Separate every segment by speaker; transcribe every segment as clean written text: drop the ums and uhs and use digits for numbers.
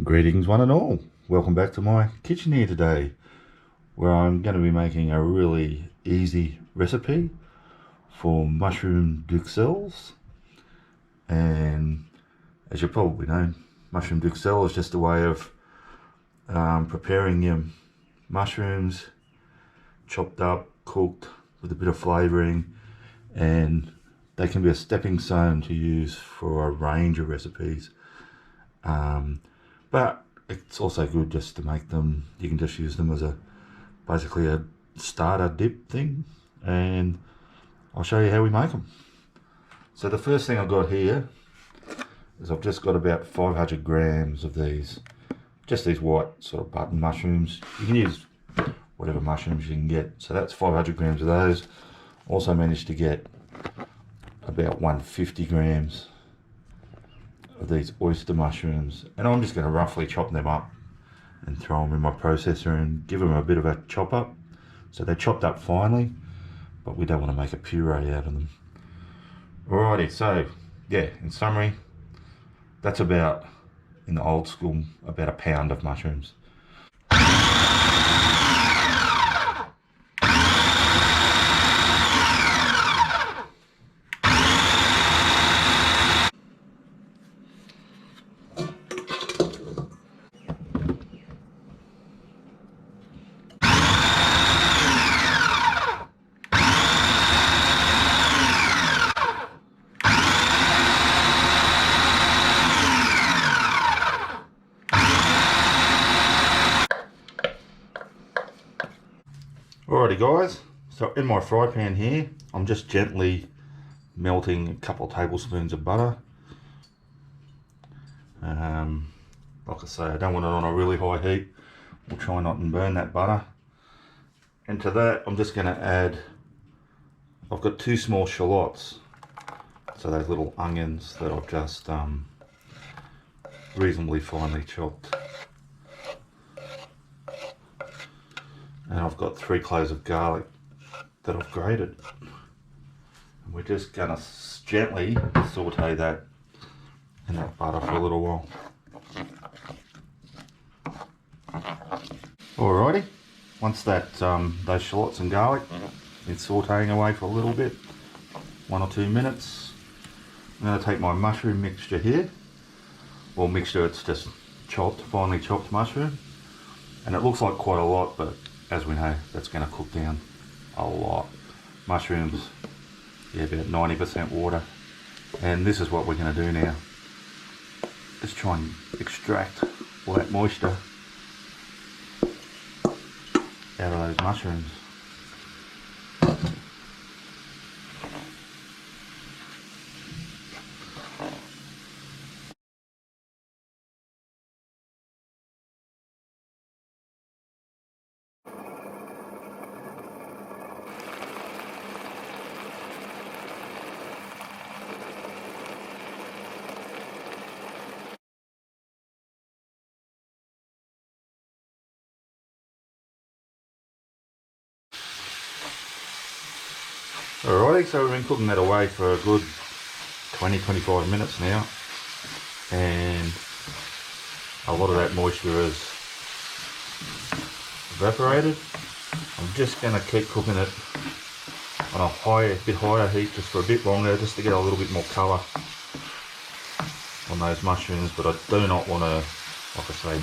Speaker 1: Greetings one and all. Welcome back to my kitchen here today, where I'm going to be making a really easy recipe for mushroom Duxelles. And as you probably know, mushroom Duxelles is just a way of preparing your mushrooms chopped up, cooked with a bit of flavouring, and they can be a stepping stone to use for a range of recipes. But it's also good just to make them, you can just use them as basically a starter dip thing, and I'll show you how we make them. So the first thing I've got here is I've just got about 500 grams of these, just these white sort of button mushrooms. You can use whatever mushrooms you can get. So that's 500 grams of those. Also managed to get about 150 grams of these oyster mushrooms, and I'm just going to roughly chop them up and throw them in my processor and give them a bit of a chop up. So they're chopped up finely, but we don't want to make a puree out of them. Alrighty, so yeah, in summary, that's about, in the old school, about a pound of mushrooms. Alrighty guys, so in my fry pan here, I'm just gently melting a couple of tablespoons of butter. Like I say, I don't want it on a really high heat. We'll try not and burn that butter. And to that, I'm just going to add, I've got 2 small shallots, so those little onions that I've just reasonably finely chopped. And I've got 3 cloves of garlic that I've grated. And we're just going to gently saute that in that butter for a little while. Alrighty, once that those shallots and garlic is sauteing away for a little bit, 1 or 2 minutes, I'm going to take my mushroom mixture here. Well, mixture, it's just chopped, finely chopped mushroom, and it looks like quite a lot, but as we know, that's going to cook down a lot. Mushrooms, yeah, about 90% water, and this is what we're going to do now. Just try and extract all that moisture out of those mushrooms. Alrighty, so we've been cooking that away for a good 20-25 minutes now, and a lot of that moisture has evaporated. I'm just going to keep cooking it on a bit higher heat just for a bit longer, just to get a little bit more colour on those mushrooms, but I do not want to, like I say,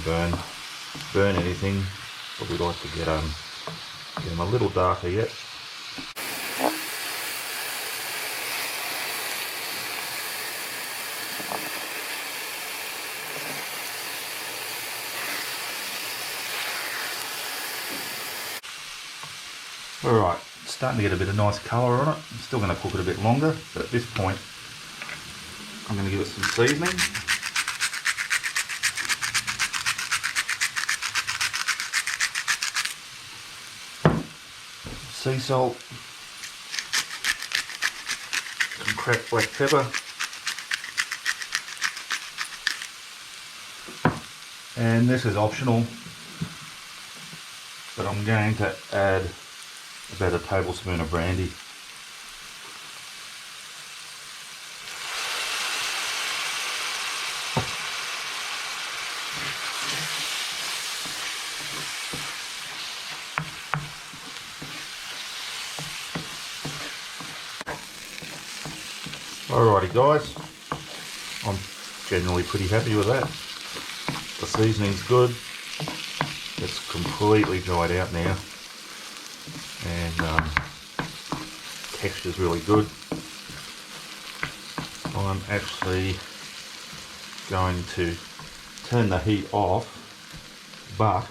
Speaker 1: burn anything, but we'd like to get them a little darker yet. Alright, starting to get a bit of nice colour on it. I'm still going to cook it a bit longer, but at this point I'm going to give it some seasoning. Sea salt, some cracked black pepper, and this is optional, but I'm going to add about a tablespoon of brandy. Alrighty guys, I'm generally pretty happy with that. The seasoning's good. It's completely dried out now, and texture's really good. I'm actually going to turn the heat off, but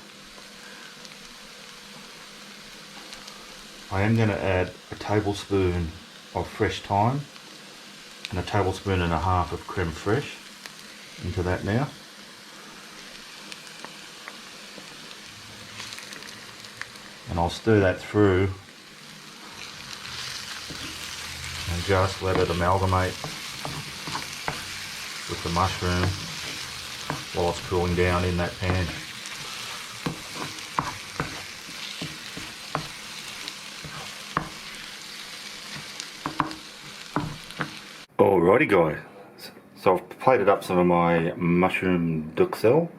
Speaker 1: I am going to add a tablespoon of fresh thyme and a tablespoon and a half of creme fraiche into that now. And I'll stir that through and just let it amalgamate with the mushroom while it's cooling down in that pan. Alrighty guys, so I've plated up some of my mushroom Duxelles,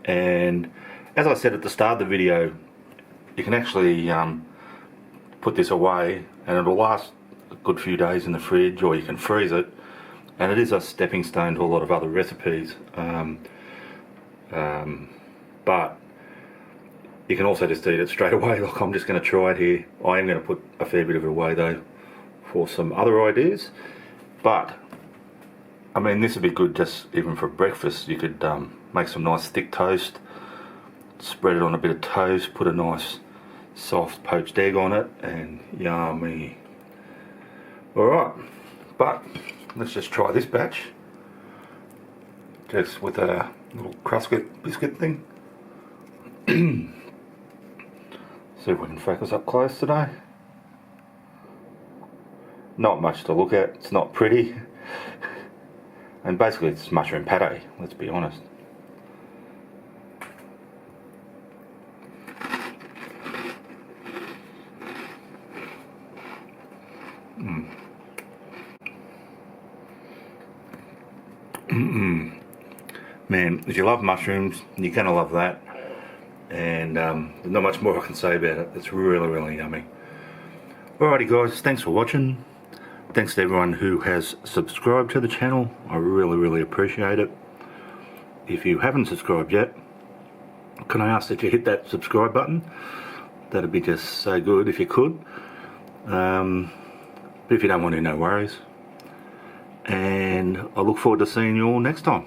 Speaker 1: and as I said at the start of the video, you can actually put this away and it'll last a good few days in the fridge, or you can freeze it, and it is a stepping stone to a lot of other recipes. But you can also just eat it straight away. Like, I'm just going to try it here. I am going to put a fair bit of it away though for some other ideas. But I mean, this would be good just even for breakfast. You could make some nice thick toast, spread it on a bit of toast, put a nice soft poached egg on it, and yummy. Alright, but let's just try this batch, just with a little crust biscuit thing. See if we can focus up close today. Not much to look at, it's not pretty, and basically it's mushroom pate, let's be honest. Man, if you love mushrooms, you're going to love that, and there's not much more I can say about it. It's really, really yummy. Alrighty guys, thanks for watching. Thanks to everyone who has subscribed to the channel. I really, really appreciate it. If you haven't subscribed yet, can I ask that you hit that subscribe button? That'd be just so good if you could. But if you don't want to, no worries. And I look forward to seeing you all next time.